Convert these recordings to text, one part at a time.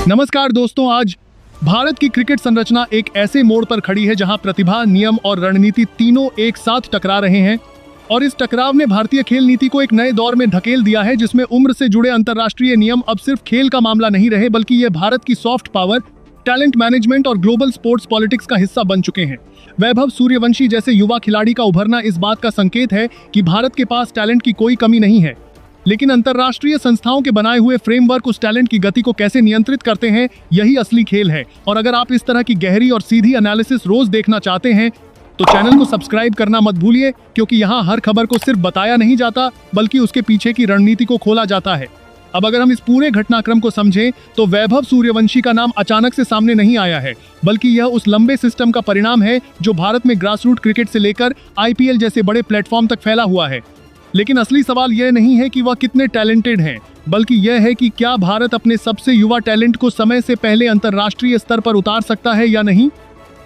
नमस्कार दोस्तों, आज भारत की क्रिकेट संरचना एक ऐसे मोड़ पर खड़ी है जहां प्रतिभा, नियम और रणनीति तीनों एक साथ टकरा रहे हैं। और इस टकराव ने भारतीय खेल नीति को एक नए दौर में धकेल दिया है, जिसमें उम्र से जुड़े अंतर्राष्ट्रीय नियम अब सिर्फ खेल का मामला नहीं रहे, बल्कि ये भारत की सॉफ्ट पावर, टैलेंट मैनेजमेंट और ग्लोबल स्पोर्ट्स पॉलिटिक्स का हिस्सा बन चुके हैं। वैभव सूर्यवंशी जैसे युवा खिलाड़ी का उभरना इस बात का संकेत है कि भारत के पास टैलेंट की कोई कमी नहीं है, लेकिन अंतर्राष्ट्रीय संस्थाओं के बनाए हुए फ्रेमवर्क उस टैलेंट की गति को कैसे नियंत्रित करते हैं, यही असली खेल है। और अगर आप इस तरह की गहरी और सीधी एनालिसिस रोज देखना चाहते हैं तो चैनल को सब्सक्राइब करना मत भूलिए, क्योंकि यहाँ हर खबर को सिर्फ बताया नहीं जाता, बल्कि उसके पीछे की रणनीति को खोला जाता है। अब अगर हम इस पूरे घटनाक्रम को समझें तो वैभव सूर्यवंशी का नाम अचानक से सामने नहीं आया है, बल्कि यह उस लंबे सिस्टम का परिणाम है जो भारत में ग्रासरूट क्रिकेट से लेकर IPL जैसे बड़े प्लेटफॉर्म तक फैला हुआ है। लेकिन असली सवाल यह नहीं है कि वह कितने टैलेंटेड हैं, बल्कि यह है कि क्या भारत अपने सबसे युवा टैलेंट को समय से पहले अंतर्राष्ट्रीय स्तर पर उतार सकता है या नहीं।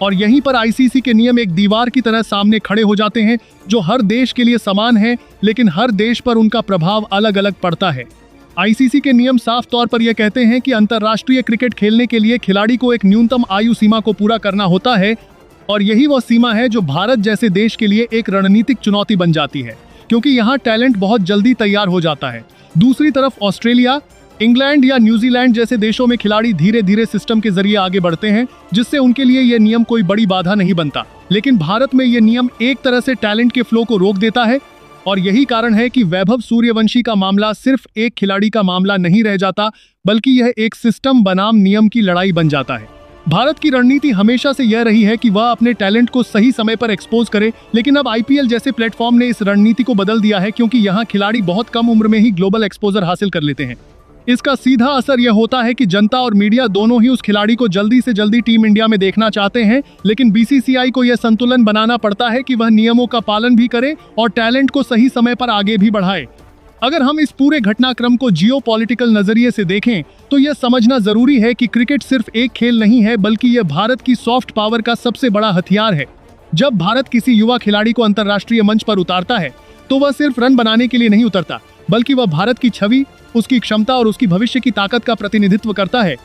और यहीं पर ICC के नियम एक दीवार की तरह सामने खड़े हो जाते हैं, जो हर देश के लिए समान है, लेकिन हर देश पर उनका प्रभाव अलग अलग पड़ता है। ICC के नियम साफ तौर पर यह कहते हैं कि अंतर्राष्ट्रीय क्रिकेट खेलने के लिए खिलाड़ी को एक न्यूनतम आयु सीमा को पूरा करना होता है, और यही वह सीमा है जो भारत जैसे देश के लिए एक रणनीतिक चुनौती बन जाती है, क्योंकि यहाँ टैलेंट बहुत जल्दी तैयार हो जाता है। दूसरी तरफ ऑस्ट्रेलिया, इंग्लैंड या न्यूजीलैंड जैसे देशों में खिलाड़ी धीरे धीरे सिस्टम के जरिए आगे बढ़ते हैं, जिससे उनके लिए यह नियम कोई बड़ी बाधा नहीं बनता। लेकिन भारत में यह नियम एक तरह से टैलेंट के फ्लो को रोक देता है, और यही कारण है कि वैभव सूर्यवंशी का मामला सिर्फ एक खिलाड़ी का मामला नहीं रह जाता, बल्कि यह एक सिस्टम बनाम नियम की लड़ाई बन जाता है। भारत की रणनीति हमेशा से यह रही है कि वह अपने टैलेंट को सही समय पर एक्सपोज करे, लेकिन अब IPL जैसे प्लेटफॉर्म ने इस रणनीति को बदल दिया है, क्योंकि यहाँ खिलाड़ी बहुत कम उम्र में ही ग्लोबल एक्सपोजर हासिल कर लेते हैं। इसका सीधा असर यह होता है कि जनता और मीडिया दोनों ही उस खिलाड़ी को जल्दी से जल्दी टीम इंडिया में देखना चाहते हैं, लेकिन BCCI को यह संतुलन बनाना पड़ता है कि वह नियमों का पालन भी करे और टैलेंट को सही समय पर आगे भी बढ़ाए। अगर हम इस पूरे घटनाक्रम को जियोपॉलिटिकल नजरिए से देखें तो यह समझना जरूरी है कि क्रिकेट सिर्फ एक खेल नहीं है, बल्कि यह भारत की सॉफ्ट पावर का सबसे बड़ा हथियार है। जब भारत किसी युवा खिलाड़ी को अंतर्राष्ट्रीय मंच पर उतारता है तो वह सिर्फ रन बनाने के लिए नहीं उतरता, बल्कि वह भारत की छवि, उसकी क्षमता और उसकी भविष्य की ताकत का प्रतिनिधित्व करता है।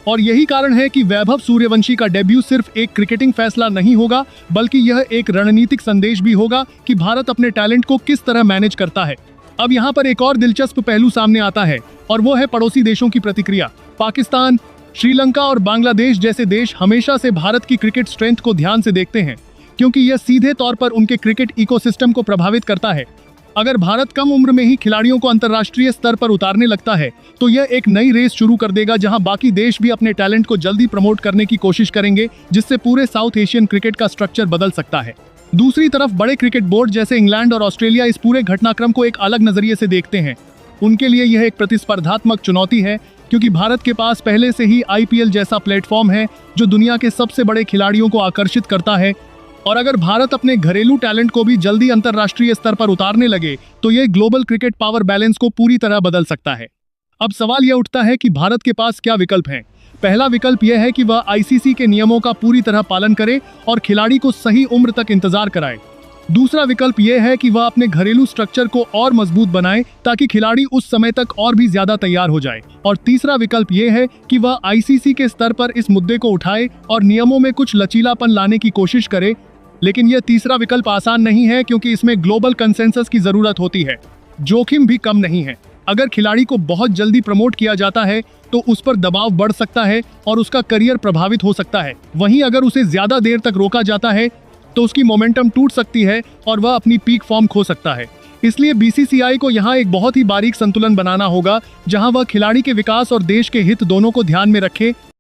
और यही कारण है कि वैभव सूर्यवंशी का डेब्यू सिर्फ एक क्रिकेटिंग फैसला नहीं होगा, बल्कि यह एक रणनीतिक संदेश भी होगा कि भारत अपने टैलेंट को किस तरह मैनेज करता है। अब यहाँ पर एक और दिलचस्प पहलू सामने आता है, और वो है पड़ोसी देशों की प्रतिक्रिया। पाकिस्तान, श्रीलंका और बांग्लादेश जैसे देश हमेशा से भारत की क्रिकेट स्ट्रेंथ को ध्यान से देखते हैं, क्योंकि यह सीधे तौर पर उनके क्रिकेट इकोसिस्टम को प्रभावित करता है। अगर भारत कम उम्र में ही खिलाड़ियों को अंतर्राष्ट्रीय स्तर पर उतारने लगता है तो यह एक नई रेस शुरू कर देगा, जहां बाकी देश भी अपने टैलेंट को जल्दी प्रमोट करने की कोशिश करेंगे, जिससे पूरे साउथ एशियन क्रिकेट का स्ट्रक्चर बदल सकता है। दूसरी तरफ बड़े क्रिकेट बोर्ड जैसे इंग्लैंड और ऑस्ट्रेलिया इस पूरे घटनाक्रम को एक अलग नजरिए से देखते हैं। उनके लिए यह एक प्रतिस्पर्धात्मक चुनौती है, क्योंकि भारत के पास पहले से ही IPL जैसा प्लेटफॉर्म है जो दुनिया के सबसे बड़े खिलाड़ियों को आकर्षित करता है। और अगर भारत अपने घरेलू टैलेंट को भी जल्दी अंतर्राष्ट्रीय स्तर पर उतारने लगे तो यह ग्लोबल क्रिकेट पावर बैलेंस को पूरी तरह बदल सकता है। अब सवाल यह उठता है कि भारत के पास क्या विकल्प हैं। पहला विकल्प यह है कि वह ICC के नियमों का पूरी तरह पालन करे और खिलाड़ी को सही उम्र तक इंतजार कराए। दूसरा विकल्प यह है कि वह अपने घरेलू स्ट्रक्चर को और मजबूत बनाए, ताकि खिलाड़ी उस समय तक और भी ज्यादा तैयार हो जाए। और तीसरा विकल्प यह है कि वह ICC के स्तर पर इस मुद्दे को उठाए और नियमों में कुछ लचीलापन लाने की कोशिश करे। लेकिन यह तीसरा विकल्प आसान नहीं है, क्योंकि इसमें ग्लोबल कंसेंसस की जरूरत होती है। जोखिम भी कम नहीं है। अगर खिलाड़ी को बहुत जल्दी प्रमोट किया जाता है तो उस पर दबाव बढ़ सकता है और उसका करियर प्रभावित हो सकता है। वहीं अगर उसे ज्यादा देर तक रोका जाता है तो उसकी मोमेंटम टूट सकती है और वह अपनी पीक फॉर्म खो सकता है। इसलिए BCCI को यहाँ एक बहुत ही बारीक संतुलन बनाना होगा, जहाँ वह खिलाड़ी के विकास और देश के हित दोनों को ध्यान में रखे।